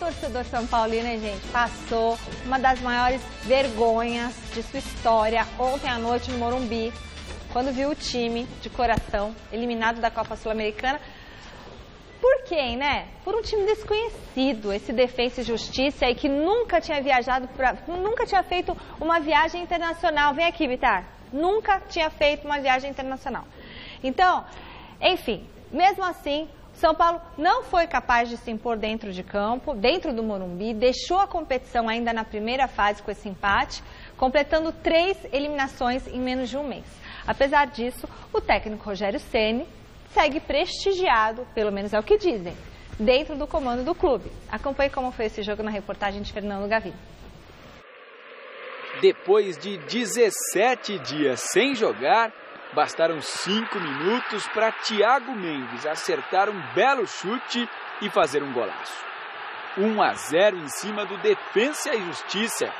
torcedor São Paulino, né, gente? Passou uma das maiores vergonhas de sua história ontem à noite no Morumbi, quando viu o time de coração eliminado da Copa Sul-Americana. Por quem, né? Por um time desconhecido, esse Defensa e Justiça, e que nunca tinha viajado, nunca tinha feito uma viagem internacional. Vem aqui, Vitar. Nunca tinha feito uma viagem internacional. Então, enfim, mesmo assim, São Paulo não foi capaz de se impor dentro de campo, dentro do Morumbi, deixou a competição ainda na primeira fase com esse empate, completando 3 eliminações em menos de um mês. Apesar disso, o técnico Rogério Ceni segue prestigiado, pelo menos é o que dizem, dentro do comando do clube. Acompanhe como foi esse jogo na reportagem de Fernando Gavin. Depois de 17 dias sem jogar, bastaram 5 minutos para Thiago Mendes acertar um belo chute e fazer um golaço. 1-0 em cima do Defensa e Justiça.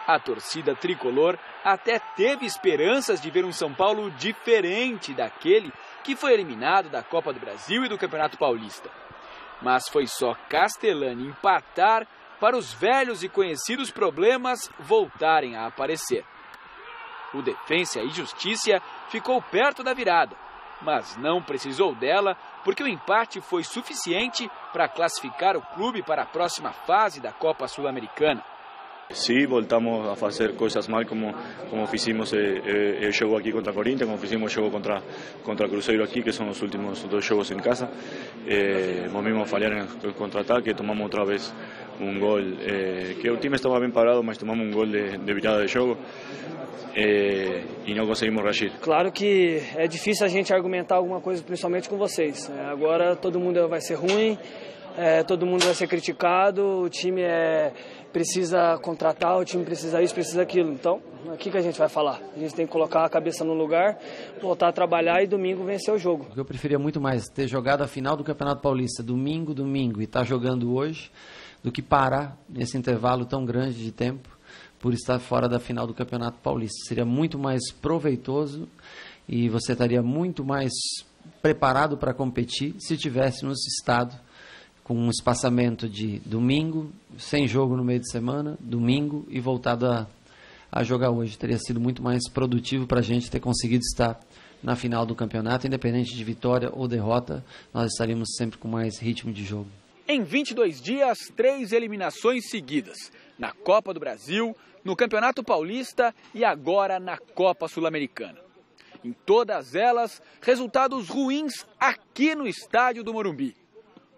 A torcida tricolor até teve esperanças de ver um São Paulo diferente daquele que foi eliminado da Copa do Brasil e do Campeonato Paulista. Mas foi só Castellani empatar para os velhos e conhecidos problemas voltarem a aparecer. O Defensa e Justiça ficou perto da virada, mas não precisou dela porque o empate foi suficiente para classificar o clube para a próxima fase da Copa Sul-Americana. Sí, voltamos a hacer cosas mal como hicimos el juego aquí contra Corinthians, como hicimos el juego contra Cruzeiro aquí, que son los últimos 2 juegos en casa. Volvimos a fallar en el contraataque, tomamos otra vez un gol, que el time estaba bien parado, mas tomamos un gol de virada de jogo e não conseguimos reagir. Claro que é difícil a gente argumentar alguma coisa, principalmente com vocês. Agora todo mundo vai ser ruim, todo mundo vai ser criticado, o time precisa contratar, o time precisa isso, precisa aquilo. Então, o que a gente vai falar? A gente tem que colocar a cabeça no lugar, voltar a trabalhar e domingo vencer o jogo. Eu preferia muito mais ter jogado a final do Campeonato Paulista domingo e estar jogando hoje, do que parar nesse intervalo tão grande de tempo por estar fora da final do Campeonato Paulista. Seria muito mais proveitoso e você estaria muito mais preparado para competir se tivéssemos estado com um espaçamento de domingo, sem jogo no meio de semana, domingo e voltado a jogar hoje. Teria sido muito mais produtivo para a gente ter conseguido estar na final do campeonato, independente de vitória ou derrota, nós estaríamos sempre com mais ritmo de jogo. Em 22 dias, 3 eliminações seguidas, na Copa do Brasil, no Campeonato Paulista e agora na Copa Sul-Americana. Em todas elas, resultados ruins aqui no estádio do Morumbi.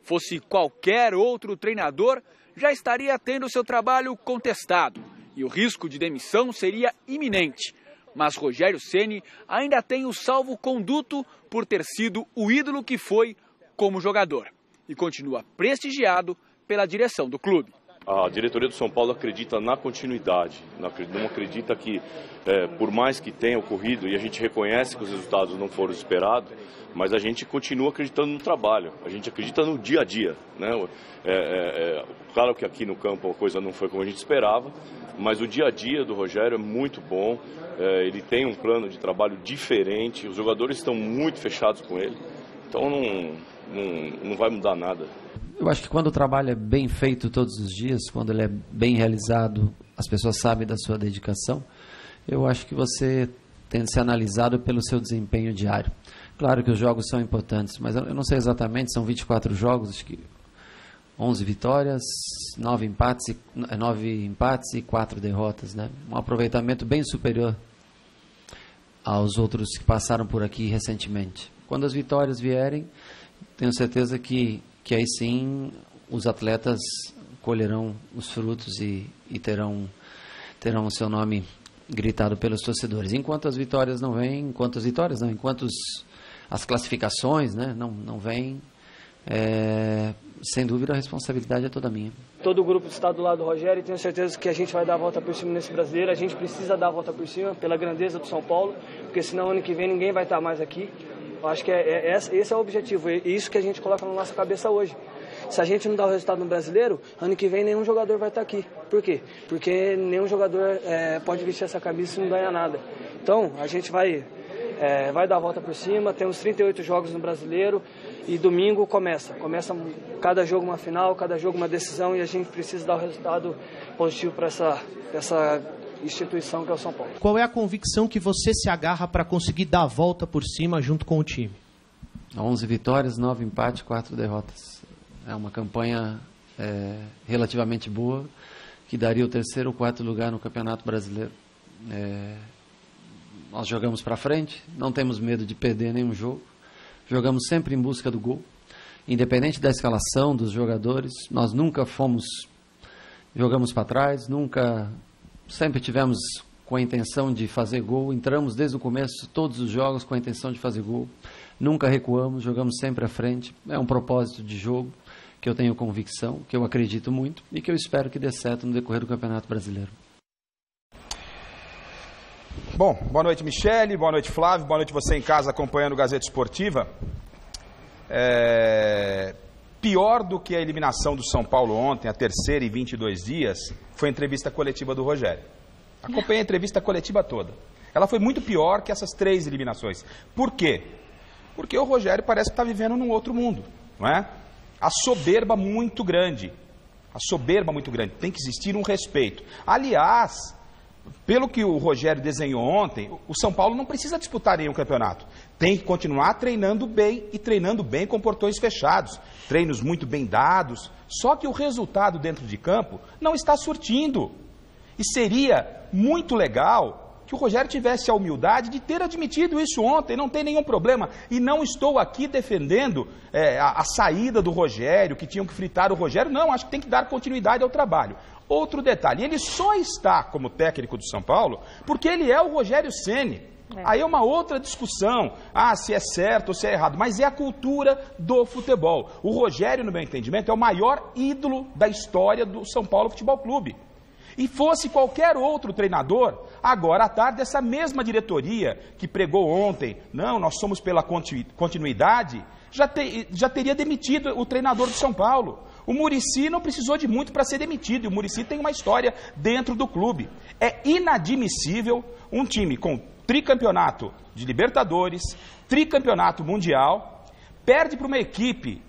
Fosse qualquer outro treinador, já estaria tendo seu trabalho contestado e o risco de demissão seria iminente. Mas Rogério Ceni ainda tem o salvo-conduto por ter sido o ídolo que foi como jogador e continua prestigiado pela direção do clube. A diretoria do São Paulo acredita na continuidade, não acredita que, por mais que tenha ocorrido, e a gente reconhece que os resultados não foram esperados, mas a gente continua acreditando no trabalho, a gente acredita no dia a dia, né? Claro que aqui no campo a coisa não foi como a gente esperava, mas o dia a dia do Rogério é muito bom, ele tem um plano de trabalho diferente, os jogadores estão muito fechados com ele, então não vai mudar nada. Eu acho que quando o trabalho é bem feito todos os dias, quando ele é bem realizado, as pessoas sabem da sua dedicação, eu acho que você tem de ser analisado pelo seu desempenho diário. Claro que os jogos são importantes, mas eu não sei exatamente, são 24 jogos, acho que 11 vitórias, 9 empates e 4 derrotas, né? Um aproveitamento bem superior aos outros que passaram por aqui recentemente. Quando as vitórias vierem, tenho certeza que aí sim os atletas colherão os frutos e terão o seu nome gritado pelos torcedores. Enquanto as vitórias não vêm, enquanto as classificações, né, não vêm, sem dúvida a responsabilidade é toda minha. Todo o grupo está do lado do Rogério e tenho certeza que a gente vai dar a volta por cima nesse brasileiro. A gente precisa dar a volta por cima pela grandeza do São Paulo, porque senão ano que vem ninguém vai estar mais aqui. Eu acho que esse é o objetivo, é isso que a gente coloca na nossa cabeça hoje. Se a gente não dá o resultado no brasileiro, ano que vem nenhum jogador vai estar aqui. Por quê? Porque nenhum jogador pode vestir essa camisa e não ganhar nada. Então, a gente vai vai dar a volta por cima. Temos 38 jogos no Brasileiro e domingo começa cada jogo uma final, cada jogo uma decisão, e a gente precisa dar o resultado positivo para essa instituição que é o São Paulo. Qual é a convicção que você se agarra para conseguir dar a volta por cima junto com o time? 11 vitórias, 9 empates, 4 derrotas. É uma campanha relativamente boa, que daria o 3º ou 4º lugar no Campeonato Brasileiro. Nós jogamos para frente, não temos medo de perder nenhum jogo, jogamos sempre em busca do gol, independente da escalação dos jogadores. Nós nunca jogamos para trás, sempre tivemos com a intenção de fazer gol, entramos desde o começo, todos os jogos com a intenção de fazer gol, nunca recuamos, jogamos sempre à frente. É um propósito de jogo que eu tenho convicção, que eu acredito muito e que eu espero que dê certo no decorrer do Campeonato Brasileiro. Bom, boa noite, Michele, boa noite, Flávio, boa noite você em casa acompanhando o Gazeta Esportiva. Pior do que a eliminação do São Paulo ontem, a 3ª em 22 dias, foi a entrevista coletiva do Rogério. Acompanhei a entrevista coletiva toda. Ela foi muito pior que essas 3 eliminações. Por quê? Porque o Rogério parece que está vivendo num outro mundo, não é? A soberba muito grande. Tem que existir um respeito. Aliás, pelo que o Rogério desenhou ontem, o São Paulo não precisa disputar nenhum campeonato. Tem que continuar treinando bem, e treinando bem com portões fechados. Treinos muito bem dados. Só que o resultado dentro de campo não está surtindo. E seria muito legal que o Rogério tivesse a humildade de ter admitido isso ontem. Não tem nenhum problema. E não estou aqui defendendo a saída do Rogério, que tinham que fritar o Rogério. Não, acho que tem que dar continuidade ao trabalho. Outro detalhe, ele só está como técnico do São Paulo porque ele é o Rogério Ceni. Aí é uma outra discussão, se é certo ou se é errado, mas é a cultura do futebol. O Rogério, no meu entendimento, é o maior ídolo da história do São Paulo Futebol Clube. E fosse qualquer outro treinador, agora à tarde, essa mesma diretoria que pregou ontem, não, nós somos pela continuidade, já teria demitido o treinador do São Paulo. O Muricy não precisou de muito para ser demitido, e o Muricy tem uma história dentro do clube. É inadmissível um time com tricampeonato de Libertadores, tricampeonato mundial, perde para uma equipe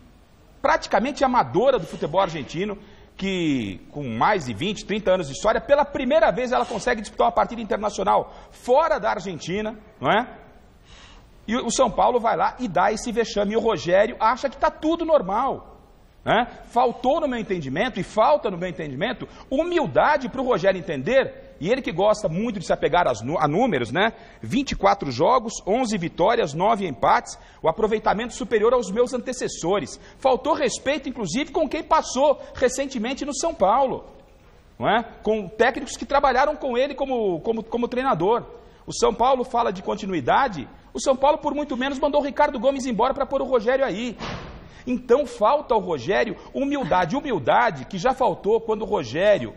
praticamente amadora do futebol argentino, que com mais de 20, 30 anos de história, pela primeira vez ela consegue disputar uma partida internacional fora da Argentina, não é? E o São Paulo vai lá e dá esse vexame, e o Rogério acha que está tudo normal. Faltou no meu entendimento, e falta no meu entendimento, humildade para o Rogério entender, e ele que gosta muito de se apegar a números, 24 jogos, 11 vitórias, 9 empates, o aproveitamento superior aos meus antecessores. Faltou respeito, inclusive, com quem passou recentemente no São Paulo, com técnicos que trabalharam com ele como treinador. O São Paulo fala de continuidade, o São Paulo por muito menos mandou o Ricardo Gomes embora para pôr o Rogério aí. Então falta ao Rogério humildade que já faltou quando o Rogério,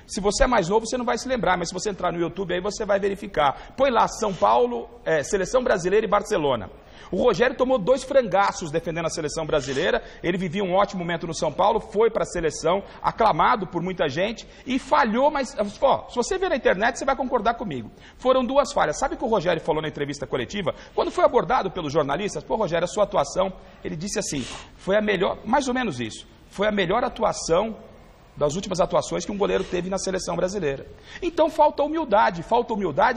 se você é mais novo você não vai se lembrar, mas se você entrar no YouTube aí você vai verificar, põe lá São Paulo, Seleção Brasileira e Barcelona. O Rogério tomou 2 frangaços defendendo a seleção brasileira, ele vivia um ótimo momento no São Paulo, foi para a seleção, aclamado por muita gente, e falhou, mas, se você ver na internet, você vai concordar comigo. Foram 2 falhas. Sabe o que o Rogério falou na entrevista coletiva? Quando foi abordado pelos jornalistas, Rogério, a sua atuação, ele disse assim, foi a melhor, mais ou menos isso, foi a melhor atuação das últimas atuações que um goleiro teve na seleção brasileira. Então falta humildade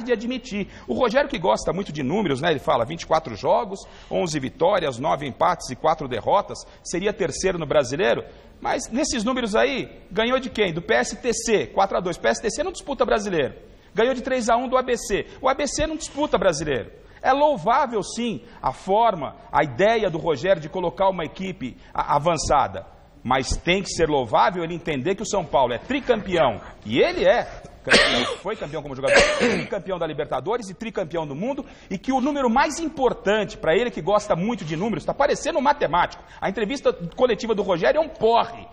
de admitir. O Rogério, que gosta muito de números, ele fala 24 jogos, 11 vitórias, 9 empates e 4 derrotas, seria 3º no brasileiro, mas nesses números aí, ganhou de quem? Do PSTC, 4-2, PSTC não disputa brasileiro, ganhou de 3-1 do ABC, o ABC não disputa brasileiro. É louvável sim a forma, a ideia do Rogério de colocar uma equipe avançada, mas tem que ser louvável ele entender que o São Paulo é tricampeão, e ele foi campeão como jogador, tricampeão da Libertadores e tricampeão do mundo, e que o número mais importante para ele, que gosta muito de números, está parecendo um matemático. A entrevista coletiva do Rogério é um porre.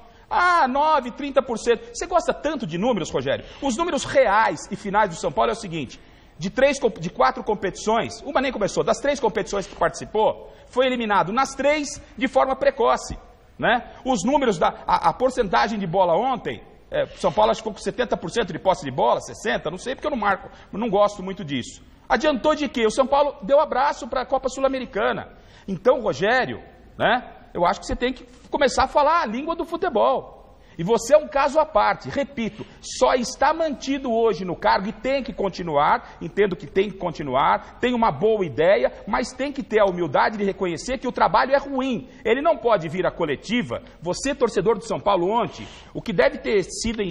9, 30%. Você gosta tanto de números, Rogério? Os números reais e finais do São Paulo é o seguinte: de 4 competições, uma nem começou, das 3 competições que participou, foi eliminado nas 3 de forma precoce. Os números, a porcentagem de bola ontem, São Paulo acho que ficou com 70% de posse de bola, 60%, não sei porque eu não marco, não gosto muito disso. Adiantou de quê? O São Paulo deu abraço para a Copa Sul-Americana. Então, Rogério, né, eu acho que você tem que começar a falar a língua do futebol. E você é um caso à parte, repito, só está mantido hoje no cargo e tem que continuar, entendo que tem que continuar, tem uma boa ideia, mas tem que ter a humildade de reconhecer que o trabalho é ruim. Ele não pode vir à coletiva, você, torcedor do São Paulo ontem, o que deve ter sido,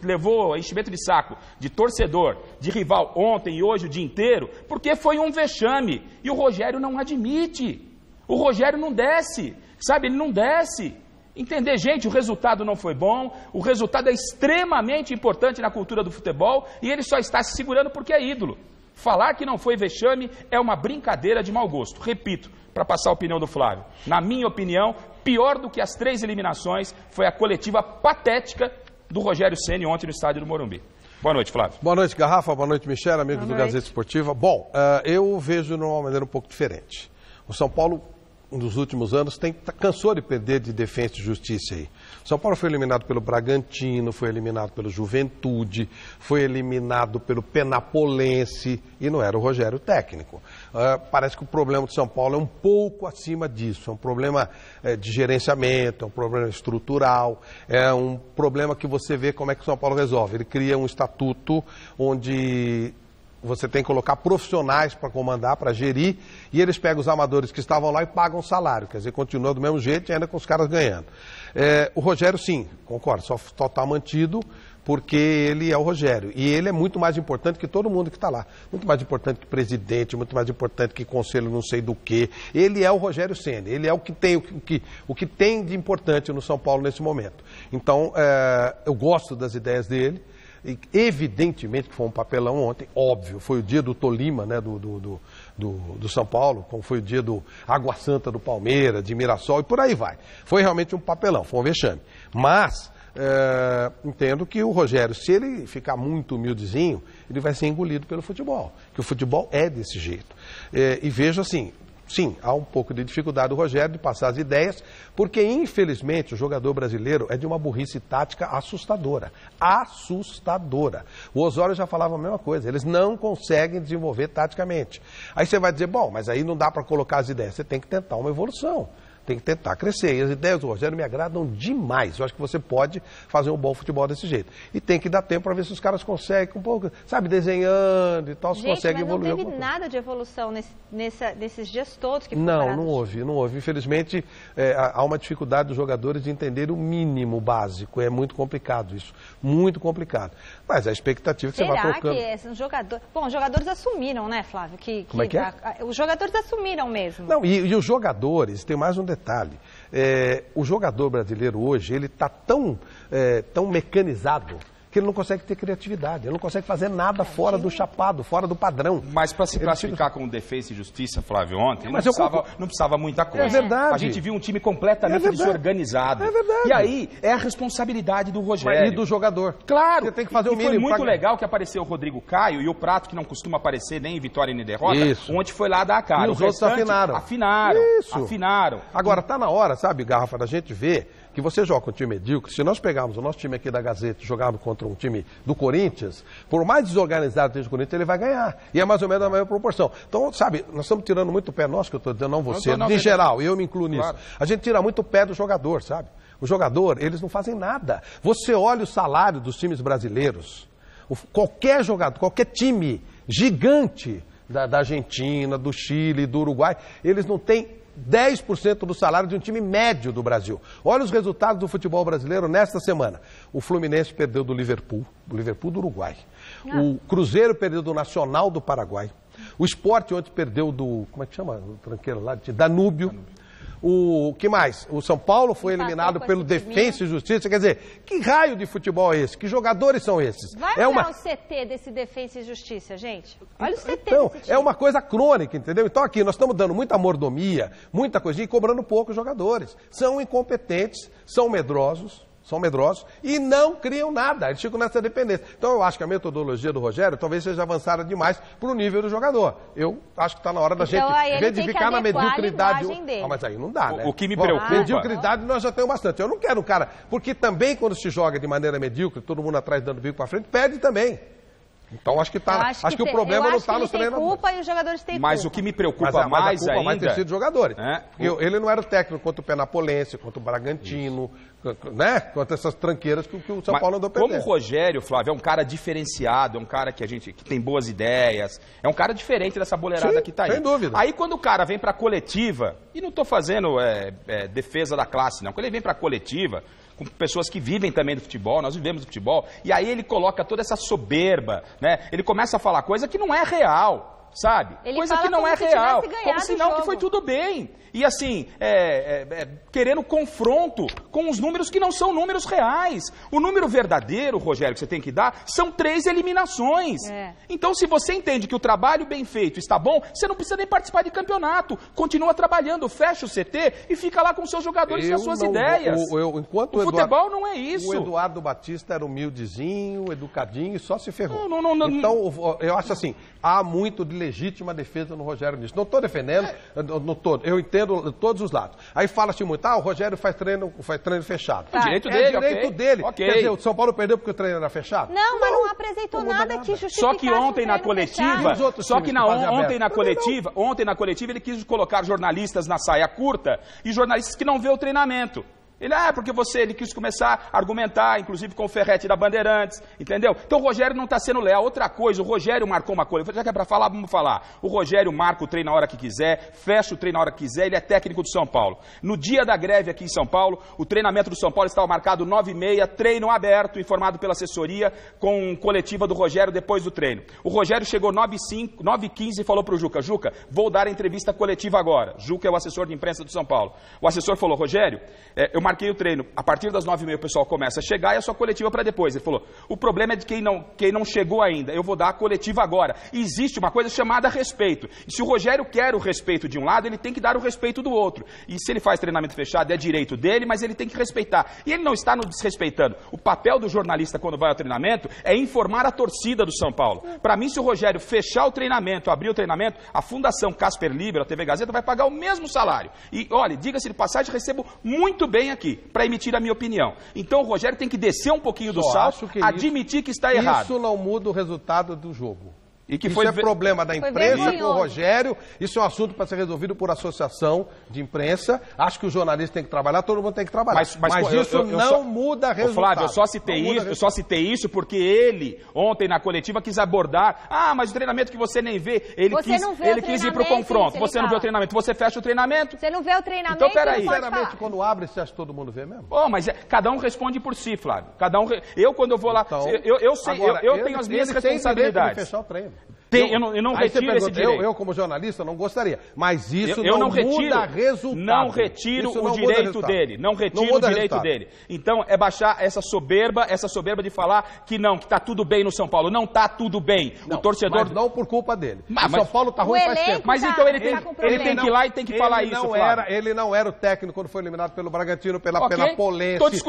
levou enchimento de saco de torcedor, de rival ontem e hoje o dia inteiro, porque foi um vexame. E o Rogério não admite, o Rogério não desce, sabe, ele não desce. Entender, gente, o resultado não foi bom, o resultado é extremamente importante na cultura do futebol e ele só está se segurando porque é ídolo. Falar que não foi vexame é uma brincadeira de mau gosto. Repito, para passar a opinião do Flávio, na minha opinião, pior do que as 3 eliminações foi a coletiva patética do Rogério Ceni ontem no estádio do Morumbi. Boa noite, Flávio. Boa noite, Garrafa. Boa noite, Michel, amigos do Gazeta Esportiva. Bom, eu vejo de uma maneira um pouco diferente. O São Paulo, nos últimos anos, cansou de perder de Defensa e Justiça aí. São Paulo foi eliminado pelo Bragantino, foi eliminado pelo Juventude, foi eliminado pelo Penapolense e não era o Rogério técnico. Parece que o problema do São Paulo é um pouco acima disso, é um problema de gerenciamento, é um problema estrutural, é um problema que você vê como é que o São Paulo resolve. Ele cria um estatuto onde você tem que colocar profissionais para comandar, para gerir, e eles pegam os amadores que estavam lá e pagam salário, quer dizer, continua do mesmo jeito e ainda com os caras ganhando. O Rogério, sim, concordo, só está mantido porque ele é o Rogério, e ele é muito mais importante que todo mundo que está lá, muito mais importante que presidente, muito mais importante que conselho não sei do que. Ele é o Rogério Ceni, ele é o que tem de importante no São Paulo nesse momento. Então, eu gosto das ideias dele. E, evidentemente que foi um papelão ontem, óbvio, foi o dia do Tolima, né, do São Paulo, como foi o dia do Água Santa do Palmeiras, de Mirassol e por aí vai. Foi realmente um papelão, foi um vexame. Mas entendo que o Rogério, se ele ficar muito humildezinho, ele vai ser engolido pelo futebol, que o futebol é desse jeito. E vejo assim, sim, há um pouco de dificuldade do Rogério de passar as ideias, porque infelizmente o jogador brasileiro é de uma burrice tática assustadora. Assustadora. O Osório já falava a mesma coisa, eles não conseguem desenvolver taticamente. Aí você vai dizer, bom, mas aí não dá para colocar as ideias, você tem que tentar uma evolução. Tem que tentar crescer. E as ideias do Rogério me agradam demais. Eu acho que você pode fazer um bom futebol desse jeito. E tem que dar tempo para ver se os caras conseguem, um pouco, sabe, desenhando e tal, se conseguem evoluir. Não teve nada de evolução nesses dias todos que foram Não houve. Infelizmente, há uma dificuldade dos jogadores de entender o mínimo básico. É muito complicado isso. Muito complicado. Mas a expectativa que você vai trocando... Será que jogador... Bom, os jogadores assumiram, né, Flávio? Como é que é? Os jogadores assumiram mesmo. Não, e os jogadores, tem mais um detalhe. O jogador brasileiro hoje, ele está tão mecanizado que ele não consegue ter criatividade, ele não consegue fazer nada fora do chapado, fora do padrão. Mas para se classificar como Defensa e Justiça, Flávio, ontem, não precisava muita coisa. É verdade. A gente viu um time completamente desorganizado. É verdade. E aí, é a responsabilidade do Rogério. E do jogador. Claro. Você tem que fazer o mínimo. Foi muito legal que apareceu o Rodrigo Caio e o Prato, que não costuma aparecer nem em vitória nem em derrota, ontem foi lá dar a cara. E os outros afinaram. Afinaram. Agora, tá na hora, sabe, Garrafa, da gente ver que você joga com um time medíocre. Se nós pegarmos o nosso time aqui da Gazeta e jogarmos contra um time do Corinthians, por mais desorganizado que seja o Corinthians, ele vai ganhar. E é mais ou menos a mesma proporção. Então, sabe, nós estamos tirando muito o pé nosso, que eu estou dizendo, não você, em geral, e eu me incluo nisso. Claro. A gente tira muito o pé do jogador, sabe? O jogador, eles não fazem nada. Você olha o salário dos times brasileiros, qualquer jogador, qualquer time gigante da Argentina, do Chile, do Uruguai, eles não têm 10% do salário de um time médio do Brasil. Olha os resultados do futebol brasileiro nesta semana. O Fluminense perdeu do Liverpool do Uruguai. O Cruzeiro perdeu do Nacional do Paraguai. O Sport ontem perdeu do, como é que chama? O tranqueiro lá, de Danúbio. O que mais? O São Paulo foi eliminado pelo Defensa e Justiça. Quer dizer, que raio de futebol é esse? Que jogadores são esses? Vai olhar o CT desse Defensa e Justiça, gente. Olha o CT então, desse time. É uma coisa crônica, entendeu? Então aqui nós estamos dando muita mordomia, muita coisinha e cobrando pouco os jogadores. São incompetentes, são medrosos e não criam nada, eles ficam nessa dependência. Então eu acho que a metodologia do Rogério talvez seja avançada demais para o nível do jogador. Eu acho que está na hora da gente verificar na mediocridade. Mas aí não dá, né? O que me preocupa... Mediocridade nós já temos bastante. Eu não quero um cara... Porque também quando se joga de maneira medíocre, todo mundo atrás dando bico para frente, perde também. Então acho que o problema não está nos treinadores. Ele tem culpa e os jogadores têm culpa. Mas o que me preocupa mais ainda... vai ter sido jogadores. Porque ele não era o técnico contra o Penapolense, contra o Bragantino, né? Contra essas tranqueiras que o São Paulo andou perdendo. Como o Rogério, Flávio, é um cara diferenciado, é um cara que tem boas ideias, é um cara diferente dessa boleirada que tá aí. Sem dúvida. Aí quando o cara vem pra coletiva, e não tô fazendo defesa da classe, não. Quando ele vem pra coletiva, com pessoas que vivem também do futebol, nós vivemos do futebol, e aí ele coloca toda essa soberba, né? Ele começa a falar coisa que não é real, sabe? Ele coisa que não é real, como se não que foi tudo bem. E assim, querendo confronto com os números que não são números reais. O número verdadeiro, Rogério, que você tem que dar, são 3 eliminações. Então, se você entende que o trabalho bem feito está bom, você não precisa nem participar de campeonato. Continua trabalhando, fecha o CT e fica lá com seus jogadores e as suas ideias. O futebol não é isso. O Eduardo Batista era humildezinho, educadinho e só se ferrou. Não. Então, eu acho assim, há muito de legítima defesa no Rogério nisso. Não estou defendendo, eu entendo todos os lados. Aí fala-se muito, o Rogério faz treino fechado. É direito dele, direito dele. Okay. Quer dizer, o São Paulo perdeu porque o treino era fechado? Não, mas não apresentou nada que justificasse. Só que ontem na coletiva, ontem na coletiva ele quis colocar jornalistas na saia curta e jornalistas que não vê o treinamento. Porque ele quis começar a argumentar, inclusive com o Ferretti da Bandeirantes, entendeu? Então o Rogério não está sendo leal. Outra coisa, o Rogério marcou uma coisa, já que é para falar, vamos falar. O Rogério marca o treino na hora que quiser, fecha o treino na hora que quiser, ele é técnico do São Paulo. No dia da greve aqui em São Paulo, o treinamento do São Paulo estava marcado 9h30, treino aberto, informado pela assessoria, com coletiva do Rogério depois do treino. O Rogério chegou 9h15 e falou para o Juca, vou dar a entrevista coletiva agora. Juca é o assessor de imprensa do São Paulo. O assessor falou, Rogério, eu marquei o treino, a partir das 9h30 o pessoal começa a chegar e a sua coletiva para depois. Ele falou, o problema é de quem não chegou ainda, eu vou dar a coletiva agora. E existe uma coisa chamada respeito. E se o Rogério quer o respeito de um lado, ele tem que dar o respeito do outro. E se ele faz treinamento fechado, é direito dele, mas ele tem que respeitar. E ele não está nos desrespeitando. O papel do jornalista quando vai ao treinamento é informar a torcida do São Paulo. Para mim, se o Rogério fechar o treinamento, abrir o treinamento, a Fundação Casper Libero, a TV Gazeta, vai pagar o mesmo salário. E, olha, diga-se de passagem, recebo muito bem aqui, para emitir a minha opinião. Então o Rogério tem que descer um pouquinho do salto, admitir que está errado. Isso não muda o resultado do jogo. E que isso é problema da imprensa com o Rogério, isso é um assunto para ser resolvido por associação de imprensa. Acho que o jornalista tem que trabalhar, todo mundo tem que trabalhar. Mas isso não muda resultado. Flávio, eu só citei isso porque ele, ontem na coletiva, quis abordar, mas o treinamento que você nem vê, ele quis ir para o confronto. Você não vê o treinamento, você fecha o treinamento. Você não vê o treinamento, então peraí. Sinceramente, quando abre, você acha que todo mundo vê mesmo? Mas cada um responde por si, Flávio. Eu, quando eu vou lá, então, eu tenho as minhas responsabilidades. Fechar o treino. Eu não retiro esse direito. Eu, como jornalista, não gostaria. Mas isso não muda resultado. Não retiro o direito dele. Não retiro o direito dele. Então, é baixar essa soberba de falar que está tudo bem no São Paulo. Não está tudo bem. O torcedor... Mas não por culpa dele. O São Paulo está ruim faz tempo. Mas então ele tem que ir lá e tem que falar isso, Flávio. Ele não era o técnico quando foi eliminado pelo Bragantino, pela Penapolense.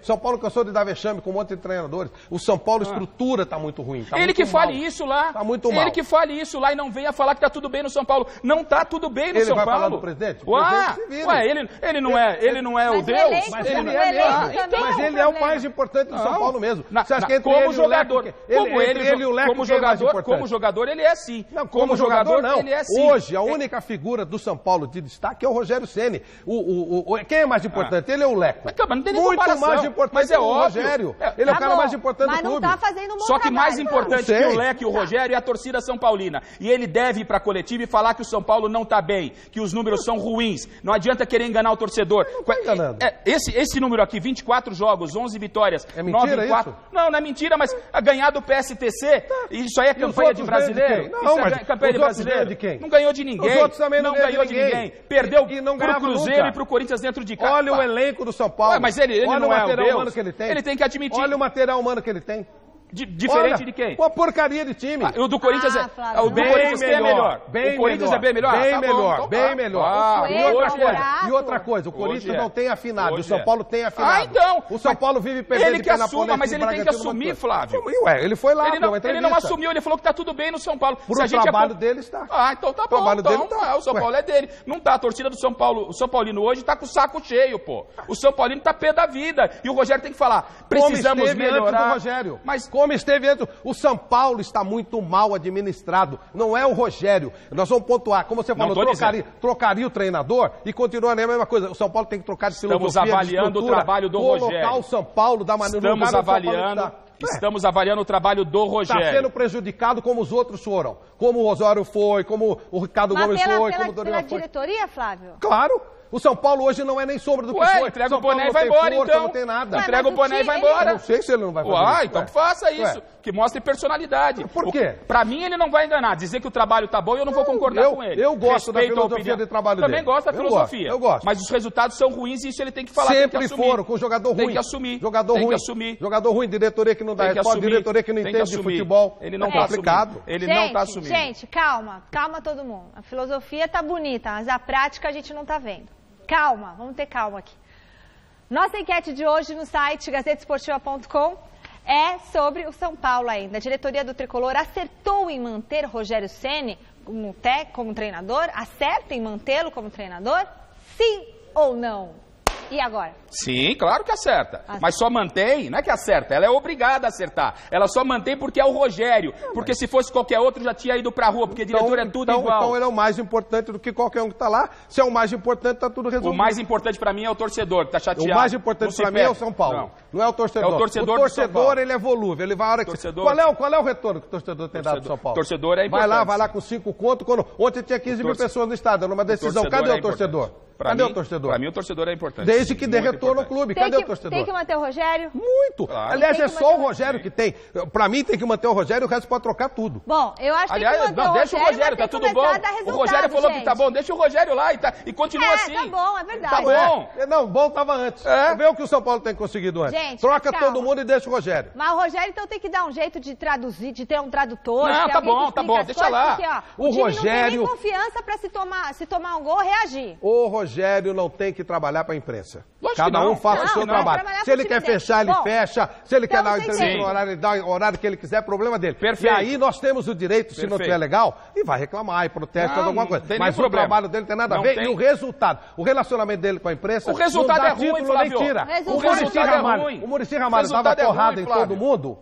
São Paulo cansou de dar vexame com um monte de treinadores. O São Paulo, a estrutura está muito ruim. Ele que fale isso lá. Tá muito mal. Ele que fale isso lá e não venha falar que tá tudo bem no São Paulo. Não tá tudo bem no São Paulo. Ele vai falar do presidente? Ele não é o Deus? Mas ele é o mais importante do São Paulo mesmo. Você acha que como jogador, como jogador ele é sim. Como jogador não. Ele é sim. Hoje a única figura do São Paulo de destaque é o Rogério Ceni. Quem é mais importante? Ele é o Leco. Não tem nem muito mais importante é o Rogério. Ele é o cara mais importante do clube. Mas não tá fazendo um bom Só que mais importante que o Leco e o Rogério é a torcida São Paulina. E ele deve ir para a coletiva e falar que o São Paulo não está bem, que os números são ruins. Não adianta querer enganar o torcedor. Não tá enganando. Esse número aqui, 24 jogos, 11 vitórias, é mentira 9 e 4. Isso? Não é mentira, mas ganhar do PSTC, isso aí é campanha de brasileiro? Não, mas campanha de brasileiro? De quem? Não ganhou de ninguém. Os outros também não ganhou de ninguém. Perdeu para o Cruzeiro e para o Corinthians dentro de casa. Olha o elenco do São Paulo. Mas ele não é o Deus. Humano que ele tem. Ele tem que admitir. Olha o material humano que ele tem. Diferente de quem? Uma porcaria de time. O do Corinthians é o do Corinthians é melhor. O Corinthians é bem melhor? Bem melhor. E outra coisa, o Corinthians não tem afinado, o São Paulo tem afinado. Então. O São Paulo vive perdendo ele que assuma, mas ele tem que assumir, Flávio. Ele foi lá, ele não assumiu, ele falou que tá tudo bem no São Paulo. Pro trabalho dele está. Então tá bom. Então, o São Paulo é dele. Não tá, a torcida do São Paulo, o São Paulino hoje tá com o saco cheio, pô. O São Paulino tá pé da vida. E o Rogério tem que falar, precisamos melhorar. Mas como esteve antes. O São Paulo está muito mal administrado, não é o Rogério. Nós vamos pontuar, como você falou, trocaria o treinador e continua a mesma coisa. O São Paulo tem que trocar de filosofia, estamos avaliando o trabalho do Rogério. Colocar o São Paulo da maneira... Estamos avaliando o trabalho do Rogério. Está sendo prejudicado como os outros foram. Como o Osório foi, como o Ricardo Gomes foi, como o Dorival foi. Pela diretoria, Flávio? Claro. O São Paulo hoje não é nem sombra do que foi. Entrega o boné e vai embora, então. Não tem nada. Entrega o boné e vai embora. Eu não sei se ele não vai fazer isso. Então faça isso. Que mostre personalidade. Por quê? Pra mim, ele não vai enganar. Dizer que o trabalho tá bom, eu não vou concordar com ele. Eu gosto da filosofia de trabalho dele. Também gosto da filosofia. Eu gosto. Mas os resultados são ruins e isso ele tem que falar. Sempre foram, com jogador ruim. Tem que assumir. Jogador ruim. Jogador ruim, diretoria que não dá resposta, diretoria que não entende de futebol. Ele não tá aplicado. Ele não tá assumindo. Gente, calma todo mundo. A filosofia tá bonita, mas a prática a gente não tá vendo. Calma, vamos ter calma aqui. Nossa enquete de hoje no site gazetesportiva.com é sobre o São Paulo ainda. A diretoria do Tricolor acertou em manter Rogério Ceni como treinador? Acerta em mantê-lo como treinador? Sim ou não? E agora? Sim, claro que acerta. Mas só mantém, não é que acerta, ela é obrigada a acertar. Ela só mantém porque é o Rogério. Porque se fosse qualquer outro já tinha ido pra rua, porque diretor é tudo igual. Então ele é o mais importante do que qualquer um que tá lá. Se é o mais importante, tá tudo resolvido. O mais importante pra mim é o torcedor, que tá chateado. O mais importante pra mim é o São Paulo. Não é o torcedor. É o torcedor do São Paulo. Ele é volúvel. Ele vai a hora que... Qual é o retorno que o torcedor tem dado do São Paulo? Torcedor é importante. Vai lá com 5 contos. Ontem tinha 15 mil pessoas no estádio, numa decisão. Cadê o torcedor? Cadê o torcedor? Pra mim o torcedor é importante. Desde que dê retorno ao clube. Cadê o torcedor? Tem que manter o Rogério? Muito. Claro. Aliás, é só o Rogério que tem. Pra mim tem que manter o Rogério e o resto pode trocar tudo. Bom, eu acho que tem que manter o Rogério. Deixa o Rogério, tá tudo bom. O Rogério falou que tá bom, deixa o Rogério lá e continua assim. Tá bom, é verdade. Tá bom. Não, bom tava antes. Vê o que o São Paulo tem conseguido antes. Gente, troca todo mundo e deixa o Rogério. Mas o Rogério então tem que dar um jeito de traduzir, de ter um tradutor. Não, tá bom, deixa lá. Porque, ó, o time não tem nem confiança pra se tomar um gol, reagir. O Rogério não tem que trabalhar pra imprensa. Cada um faça o seu trabalho. Se ele quer fechar, ele fecha. Se ele quer dar uma entrevista no horário, ele dá o horário que ele quiser, problema dele. Perfeito. E aí nós temos o direito, se não estiver legal, e vai reclamar e protesta alguma coisa. Mas o trabalho dele tem nada a ver. E o resultado, o relacionamento dele com a imprensa, o resultado é ruim, Flávio. O resultado é ruim. O Muricy Ramalho dava porrada em todo mundo,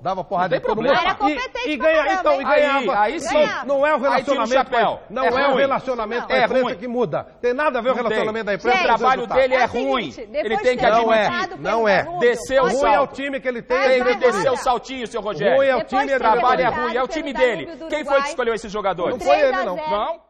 e ganhava. Aí sim. Não é o relacionamento. Não é o relacionamento com a imprensa que muda. Tem nada a ver o relacionamento da imprensa. O trabalho dele é ruim. Ele tem que admitir. Não é. Desceu o salto. Ruim é o time que ele tem. Tem que descer o saltinho, seu Rogério. Ruim é o time. O trabalho é ruim. É o time dele. Quem foi que escolheu esse jogador? Não foi ele, não. Não?